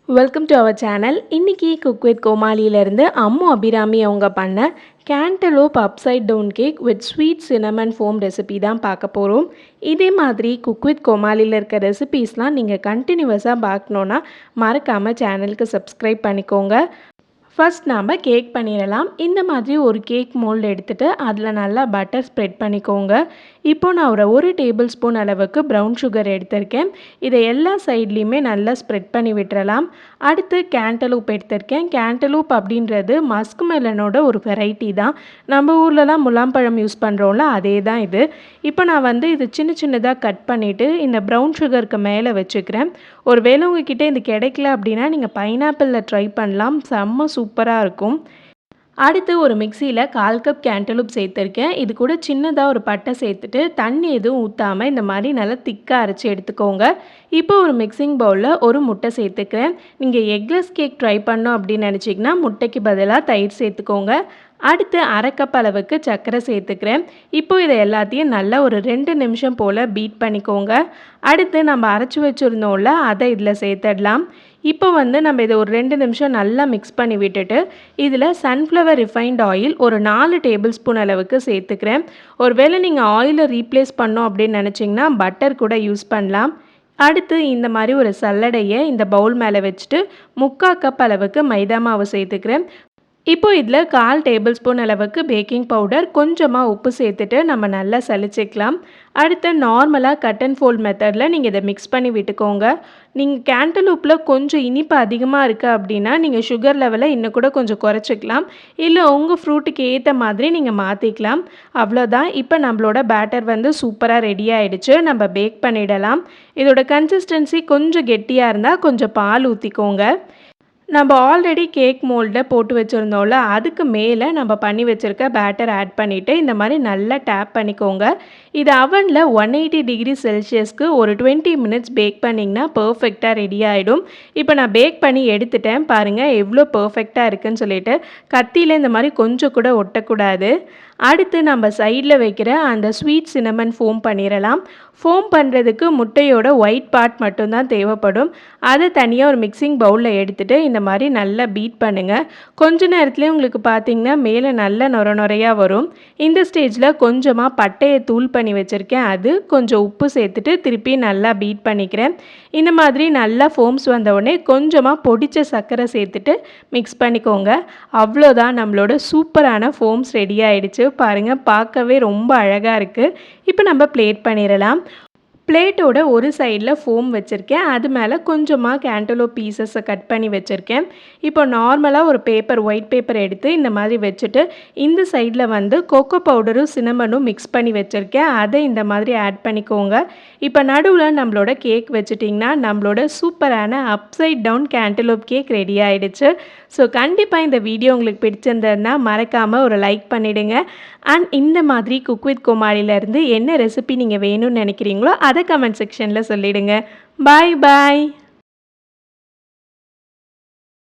Welcome to our channel. இன்றைக்கி cook with கோமாளியிலேருந்து அம்மு அபிராமி அவங்க பண்ண cantaloupe upside down cake with sweet cinnamon foam recipe தான் பார்க்க போகிறோம். இதே மாதிரி குக் வித் கோமாளியில் இருக்க ரெசிபீஸ்லாம் நீங்கள் கண்டினியூவஸாக பார்க்கணுன்னா மறக்காமல் சேனலுக்கு சப்ஸ்கிரைப் பண்ணிக்கோங்க. ஃபர்ஸ்ட் நாம் கேக் பண்ணிடலாம். இந்த மாதிரி ஒரு கேக் மோல்டு எடுத்துகிட்டு அதில் நல்லா பட்டர் ஸ்ப்ரெட் பண்ணிக்கோங்க. இப்போது நான் ஒரு டேபிள் ஸ்பூன் அளவுக்கு ப்ரௌன் சுகர் எடுத்திருக்கேன். இதை எல்லா சைட்லேயுமே நல்லா ஸ்ப்ரெட் பண்ணி விட்டுறலாம். அடுத்து கேண்டலூப் எடுத்திருக்கேன். கேண்டலூப் அப்படின்றது மஸ்க் மெலனோட ஒரு வெரைட்டி தான். நம்ம ஊர்லலாம் முலாம்பழம் யூஸ் பண்ணுறோம்ல, அதே தான் இது. இப்போ நான் இது சின்ன சின்னதாக கட் பண்ணிவிட்டு இந்த ப்ரௌன் சுகருக்கு மேலே வச்சுக்கிறேன். ஒரு வேளை உங்ககிட்ட இது கிடைக்கல அப்படின்னா நீங்கள் பைனாப்பிளில் ட்ரை பண்ணலாம். செம்ம சூப்பராக இருக்கும். அடுத்து ஒரு மிக்சியில் 1/4 கப் கேண்டலூப் சேர்த்துருக்கேன். இது கூட சின்னதாக ஒரு பட்டை சேர்த்துட்டு தண்ணி எதுவும் ஊற்றாமல் இந்த மாதிரி நல்லா திக்காக அரைச்சி எடுத்துக்கோங்க. இப்போ ஒரு மிக்சிங் பவுலில் ஒரு முட்டை சேர்த்துக்கிறேன். நீங்கள் எக்லெஸ் கேக் ட்ரை பண்ணோம் அப்படின்னு நினச்சிங்கன்னா முட்டைக்கு பதிலாக தயிர் சேர்த்துக்கோங்க. அடுத்து 1/2 கப் அளவுக்கு சர்க்கரை சேர்த்துக்கிறேன். இப்போ இதை எல்லாத்தையும் நல்லா ஒரு 2 நிமிஷம் போல் பீட் பண்ணிக்கோங்க. அடுத்து நம்ம அரைச்சி வச்சுருந்தோம்ல, அதை இதில் சேர்த்துடலாம். இப்போ நம்ம இதை ஒரு 2 நிமிஷம் நல்லா மிக்ஸ் பண்ணி விட்டுட்டு இதில் சன்ஃப்ளவர் ரிஃபைன்ட் ஆயில் ஒரு 4 டேபிள் ஸ்பூன் அளவுக்கு சேர்த்துக்கிறேன். ஒருவேளை நீங்கள் ஆயிலை ரீப்ளேஸ் பண்ணோம் அப்படின்னு நினச்சிங்கன்னா பட்டர் கூட யூஸ் பண்ணலாம். அடுத்து இந்த மாதிரி ஒரு சல்லடையை இந்த பவுல் மேலே வச்சுட்டு 3/4 கப் அளவுக்கு மைதா மாவு சேர்த்துக்கிறேன். இப்போ இதில் 1/4 டேபிள் ஸ்பூன் அளவுக்கு பேக்கிங் பவுடர், கொஞ்சமாக உப்பு சேர்த்துட்டு நம்ம நல்லா சலிச்சிக்கலாம். அடுத்து நார்மலாக கட் அண்ட் ஃபோல்ட் மெத்தடில் நீங்கள் இதை மிக்ஸ் பண்ணி விட்டுக்கோங்க. நீங்கள் கேண்டலூப்பில் கொஞ்சம் இனிப்பு அதிகமாக இருக்குது அப்படின்னா நீங்கள் சுகர் லெவலை இன்னும் கூட கொஞ்சம் குறைச்சிக்கலாம். இல்லை உங்கள் ஃப்ரூட்டுக்கு ஏற்ற மாதிரி நீங்கள் மாற்றிக்கலாம். அவ்வளோதான். இப்போ நம்மளோட பேட்டர் சூப்பராக ரெடி ஆகிடுச்சு. நம்ம பேக் பண்ணிடலாம். இதோட கன்சிஸ்டன்சி கொஞ்சம் கெட்டியாக இருந்தால் கொஞ்சம் பால் ஊற்றிக்கோங்க. நம்ம ஆல்ரெடி கேக் மோல்டில் போட்டு வச்சுருந்தோம்ல, அதுக்கு மேலே நம்ம பண்ணி வச்சுருக்க பேட்டர் ஆட் பண்ணிவிட்டு இந்த மாதிரி நல்லா டேப் பண்ணிக்கோங்க. இது அவனில் 180 டிகிரி செல்சியஸ்க்கு ஒரு 20 மினிட்ஸ் பேக் பண்ணிங்கன்னா பர்ஃபெக்டாக ரெடி ஆகிடும். இப்போ நான் பேக் பண்ணி எடுத்துட்டேன். பாருங்கள் எவ்வளோ பர்ஃபெக்டாக இருக்குதுன்னு சொல்லிட்டு. கத்தியில் இந்த மாதிரி கொஞ்சம் கூட ஒட்டக்கூடாது. அடுத்து நம்ம சைடில் வைக்கிற அந்த ஸ்வீட் சினமன் ஃபோம் பண்ணிடலாம். ஃபோம் பண்ணுறதுக்கு முட்டையோட ஒயிட் பார்ட் மட்டும்தான் தேவைப்படும். அதை தனியாக ஒரு மிக்சிங் பவுலில் எடுத்துகிட்டு இந்த மாதிரி நல்லா பீட் பண்ணுங்கள். கொஞ்ச நேரத்துலேயே உங்களுக்கு பார்த்திங்கன்னா மேலே நல்ல நுரையாக வரும். இந்த ஸ்டேஜில் கொஞ்சமாக பட்டையை தூள் பண்ணி வச்சுருக்கேன். அது கொஞ்சம் உப்பு சேர்த்துட்டு திருப்பி நல்லா பீட் பண்ணிக்கிறேன். இந்த மாதிரி நல்லா ஃபோம்ஸ் வந்தவுடனே கொஞ்சமாக பொடிச்ச சர்க்கரை சேர்த்துட்டு மிக்ஸ் பண்ணிக்கோங்க. அவ்வளோதான், நம்மளோட சூப்பரான ஃபோம்ஸ் ரெடி ஆகிடுச்சு. பாருங்கள், பார்க்கவே ரொம்ப அழகாக இருக்குது. இப்போ நம்ம பிளேட் பண்ணிடலாம். பிளேட்டோட ஒரு சைடில் ஃபோம் வச்சுருக்கேன். அது மேலே கொஞ்சமாக கேண்டலூப் பீசஸை கட் பண்ணி வச்சுருக்கேன். இப்போ நார்மலாக ஒரு பேப்பர், ஒயிட் பேப்பர் எடுத்து இந்த மாதிரி வச்சுட்டு இந்த சைடில் கோகோ பவுடரும் சினமனும் மிக்ஸ் பண்ணி வச்சுருக்கேன். அதை இந்த மாதிரி ஆட் பண்ணிக்கோங்க. இப்போ நடுவில் நம்மளோட கேக் வச்சுட்டிங்கன்னா நம்மளோட சூப்பரான upside down cantaloupe cake ready ஆகிடுச்சு. ஸோ கண்டிப்பாக இந்த வீடியோ உங்களுக்கு பிடிச்சிருந்ததுன்னா மறக்காமல் ஒரு லைக் பண்ணிவிடுங்க. அண்ட் இந்த மாதிரி குக் வித் கோமாளியிலேருந்து என்ன ரெசிபி நீங்கள் வேணும்னு நினைக்கிறீங்களோ அதை கமெண்ட் செக்ஷனில் சொல்லிவிடுங்க. பாய் பாய்.